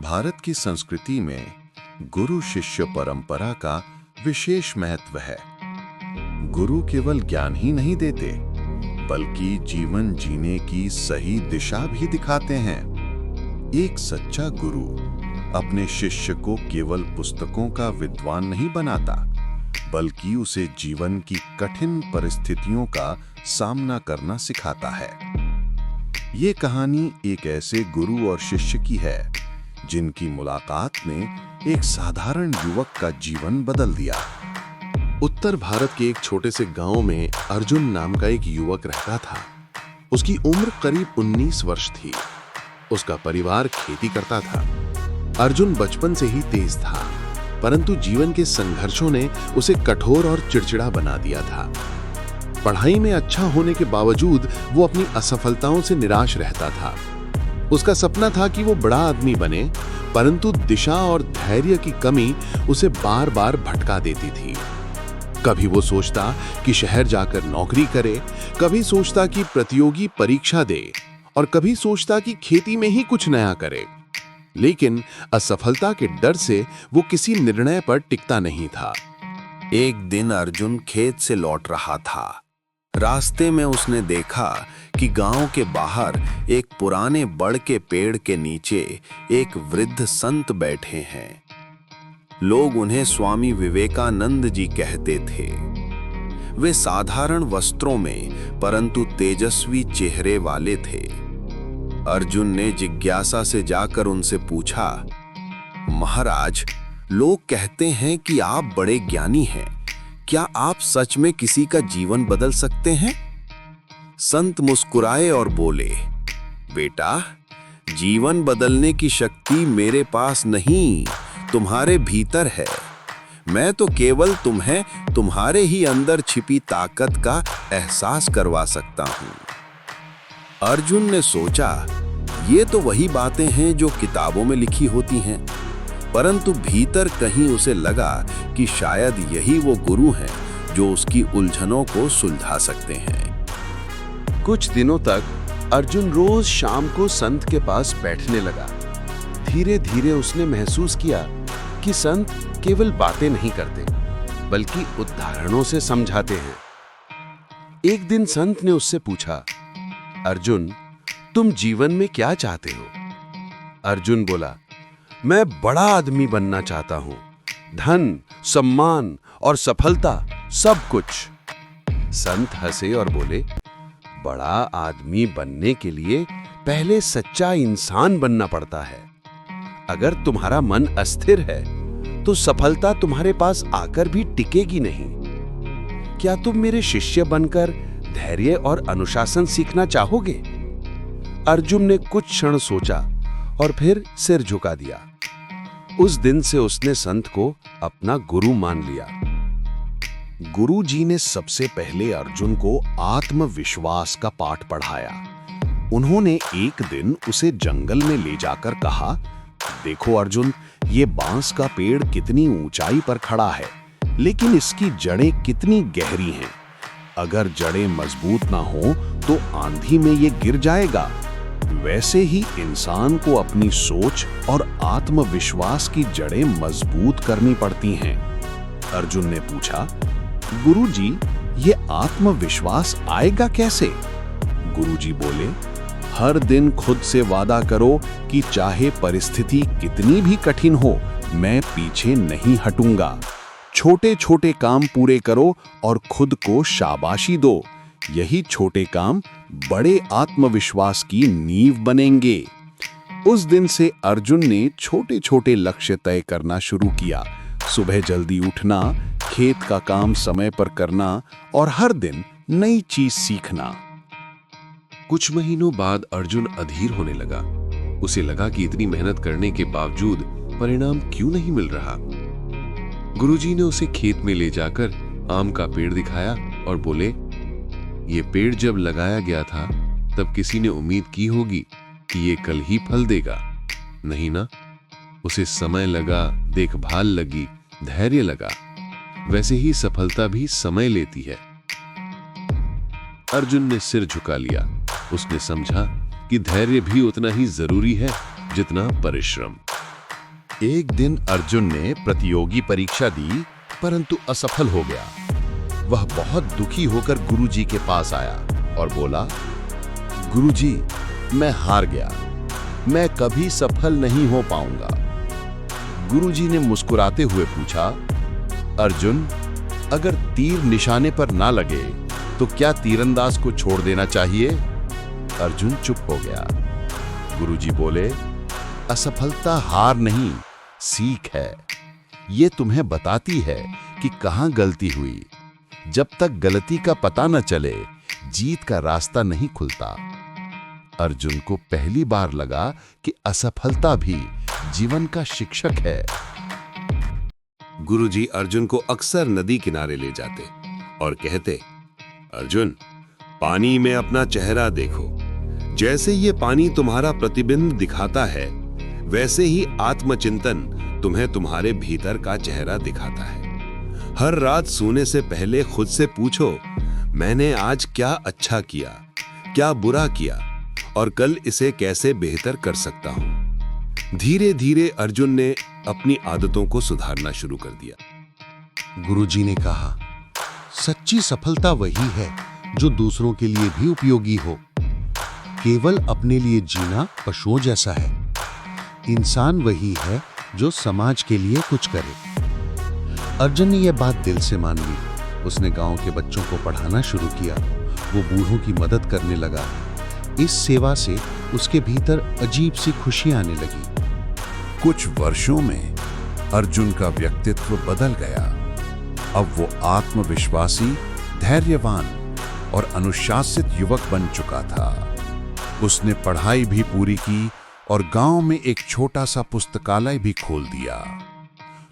भारत की संस्कृति में गुरु शिष्य परंपरा का विशेष महत्व है। गुरु केवल ज्ञान ही नहीं देते, बल्कि जीवन जीने की सही दिशा भी दिखाते हैं। एक सच्चा गुरु अपने शिष्य को केवल पुस्तकों का विद्वान नहीं बनाता, बल्कि उसे जीवन की कठिन परिस्थितियों का सामना करना सिखाता है। ये कहानी एक ऐसे गुरु और शिष्य की है जिनकी मुलाकात ने एक साधारण युवक का जीवन बदल दिया। उत्तर भारत के एक छोटे से गांव में अर्जुन नाम का एक युवक रहता था। उसकी उम्र करीब 19 वर्ष थी। उसका परिवार खेती करता था। अर्जुन बचपन से ही तेज था, परंतु जीवन के संघर्षों ने उसे कठोर और चिड़चिड़ा बना दिया था। पढ़ाई में अच्छा होने के बावजूद वो अपनी असफलताओं से निराश रहता था। उसका सपना था कि वो बड़ा आदमी बने, परंतु दिशा और धैर्य की कमी उसे बार बार भटका देती थी। कभी वो सोचता कि शहर जाकर नौकरी करे, कभी सोचता कि प्रतियोगी परीक्षा दे और कभी सोचता कि खेती में ही कुछ नया करे। लेकिन असफलता के डर से वो किसी निर्णय पर टिकता नहीं था। एक दिन अर्जुन खेत से लौट रहा था। रास्ते में उसने देखा कि गांव के बाहर एक पुराने बड़ के पेड़ के नीचे एक वृद्ध संत बैठे हैं। लोग उन्हें स्वामी विवेकानंद जी कहते थे। वे साधारण वस्त्रों में परंतु तेजस्वी चेहरे वाले थे। अर्जुन ने जिज्ञासा से जाकर उनसे पूछा, महाराज, लोग कहते हैं कि आप बड़े ज्ञानी हैं, क्या आप सच में किसी का जीवन बदल सकते हैं? संत मुस्कुराए और बोले, बेटा, जीवन बदलने की शक्ति मेरे पास नहीं, तुम्हारे भीतर है। मैं तो केवल तुम्हें तुम्हारे ही अंदर छिपी ताकत का एहसास करवा सकता हूं। अर्जुन ने सोचा, ये तो वही बातें हैं जो किताबों में लिखी होती हैं, परंतु भीतर कहीं उसे लगा कि शायद यही वो गुरु हैं जो उसकी उलझनों को सुलझा सकते हैं। कुछ दिनों तक अर्जुन रोज शाम को संत के पास बैठने लगा। धीरे धीरे उसने महसूस किया कि संत केवल बातें नहीं करते, बल्कि उदाहरणों से समझाते हैं। एक दिन संत ने उससे पूछा, अर्जुन, तुम जीवन में क्या चाहते हो? अर्जुन बोला, मैं बड़ा आदमी बनना चाहता हूं। धन, सम्मान और सफलता, सब कुछ। संत हंसे और बोले, बड़ा आदमी बनने के लिए पहले सच्चा इंसान बनना पड़ता है। अगर तुम्हारा मन अस्थिर है तो सफलता तुम्हारे पास आकर भी टिकेगी नहीं। क्या तुम मेरे शिष्य बनकर धैर्य और अनुशासन सीखना चाहोगे? अर्जुन ने कुछ क्षण सोचा और फिर सिर झुका दिया। उस दिन से उसने संत को अपना गुरु मान लिया। गुरु जी ने सबसे पहले अर्जुन को आत्मविश्वास का पाठ पढ़ाया। उन्होंने एक दिन उसे जंगल में ले जाकर कहा, देखो अर्जुन, ये बांस का पेड़ कितनी ऊंचाई पर खड़ा है, लेकिन इसकी जड़ें कितनी गहरी हैं। अगर जड़ें मजबूत ना हो तो आंधी में ये गिर जाएगा। वैसे ही इंसान को अपनी सोच और आत्मविश्वास की जड़ें मजबूत करनी पड़ती हैं। अर्जुन ने पूछा, गुरुजी, ये आत्मविश्वास आएगा कैसे? गुरुजी बोले, हर दिन खुद से वादा करो कि चाहे परिस्थिति कितनी भी कठिन हो, मैं पीछे नहीं हटूंगा। छोटे छोटे काम पूरे करो और खुद को शाबाशी दो। यही छोटे काम बड़े आत्मविश्वास की नींव बनेंगे। उस दिन से अर्जुन ने छोटे छोटे लक्ष्य तय करना शुरू किया। सुबह जल्दी उठना, खेत का काम समय पर करना और हर दिन नई चीज सीखना। कुछ महीनों बाद अर्जुन अधीर होने लगा। उसे लगा कि इतनी मेहनत करने के बावजूद परिणाम क्यों नहीं मिल रहा। गुरुजी ने उसे खेत में ले जाकर आम का पेड़ दिखाया और बोले, ये पेड़ जब लगाया गया था तब किसी ने उम्मीद की होगी कि ये कल ही फल देगा, नहीं ना? उसे समय लगा, देखभाल लगी, धैर्य लगा। वैसे ही सफलता भी समय लेती है। अर्जुन ने सिर झुका लिया। उसने समझा कि धैर्य भी उतना ही जरूरी है जितना परिश्रम। एक दिन अर्जुन ने प्रतियोगी परीक्षा दी, परंतु असफल हो गया। वह बहुत दुखी होकर गुरुजी के पास आया और बोला, गुरुजी, मैं हार गया, मैं कभी सफल नहीं हो पाऊंगा। गुरुजी ने मुस्कुराते हुए पूछा, अर्जुन, अगर तीर निशाने पर ना लगे तो क्या तीरंदाज को छोड़ देना चाहिए? अर्जुन चुप हो गया। गुरुजी बोले, असफलता हार नहीं, सीख है। ये तुम्हें बताती है कि कहां गलती हुई। जब तक गलती का पता न चले, जीत का रास्ता नहीं खुलता। अर्जुन को पहली बार लगा कि असफलता भी जीवन का शिक्षक है। गुरुजी अर्जुन को अक्सर नदी किनारे ले जाते और कहते, अर्जुन, पानी में अपना चेहरा देखो। जैसे ये पानी तुम्हारा प्रतिबिंब दिखाता है, वैसे ही आत्मचिंतन तुम्हें तुम्हारे भीतर का चेहरा दिखाता है। हर रात सोने से पहले खुद से पूछो, मैंने आज क्या अच्छा किया, क्या बुरा किया और कल इसे कैसे बेहतर कर सकता हूं। धीरे धीरे अर्जुन ने अपनी आदतों को सुधारना शुरू कर दिया। गुरुजी ने कहा, सच्ची सफलता वही है जो दूसरों के लिए भी उपयोगी हो। केवल अपने लिए जीना पशुओं जैसा है। इंसान वही है जो समाज के लिए कुछ करे। अर्जुन ने यह बात दिल से मान ली। उसने गांव के बच्चों को पढ़ाना शुरू किया। वो बूढ़ों की मदद करने लगा। इस सेवा से उसके भीतर अजीब सी खुशी आने लगी। कुछ वर्षों में अर्जुन का व्यक्तित्व बदल गया। अब वो आत्मविश्वासी, धैर्यवान और अनुशासित युवक बन चुका था। उसने पढ़ाई भी पूरी की और गांव में एक छोटा सा पुस्तकालय भी खोल दिया।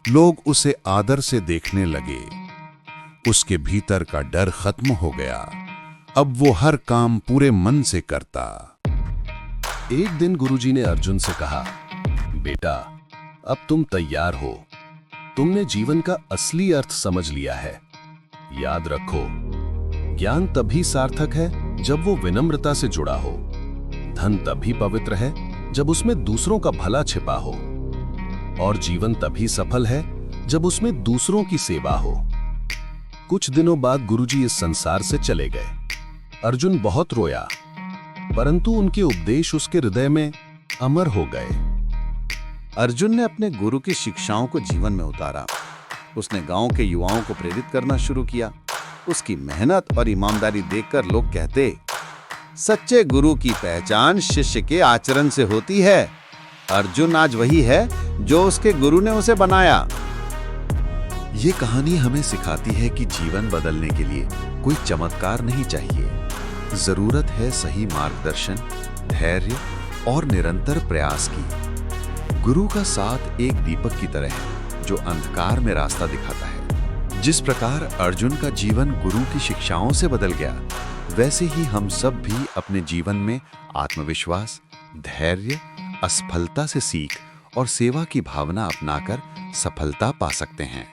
लोग उसे आदर से देखने लगे। उसके भीतर का डर खत्म हो गया। अब वो हर काम पूरे मन से करता। एक दिन गुरुजी ने अर्जुन से कहा, बेटा, अब तुम तैयार हो। तुमने जीवन का असली अर्थ समझ लिया है। याद रखो, ज्ञान तभी सार्थक है जब वो विनम्रता से जुड़ा हो। धन तभी पवित्र है जब उसमें दूसरों का भला छिपा हो। और जीवन तभी सफल है जब उसमें दूसरों की सेवा हो। कुछ दिनों बाद गुरुजी इस संसार से चले गए। अर्जुन बहुत रोया, परंतु उनके उपदेश उसके हृदय में अमर हो गए। अर्जुन ने अपने गुरु की शिक्षाओं को जीवन में उतारा। उसने गांव के युवाओं को प्रेरित करना शुरू किया। उसकी मेहनत और ईमानदारी देखकर लोग कहते, सच्चे गुरु की पहचान शिष्य के आचरण से होती है। अर्जुन आज वही है जो उसके गुरु ने उसे बनाया। ये कहानी हमें सिखाती है कि जीवन बदलने के लिए कोई चमत्कार नहीं चाहिए। जरूरत है सही मार्गदर्शन, धैर्य और निरंतर प्रयास की। गुरु का साथ एक दीपक की तरह है जो अंधकार में रास्ता दिखाता है। जिस प्रकार अर्जुन का जीवन गुरु की शिक्षाओं से बदल गया, वैसे ही हम सब भी अपने जीवन में आत्मविश्वास, धैर्य, असफलता से सीख और सेवा की भावना अपनाकर सफलता पा सकते हैं।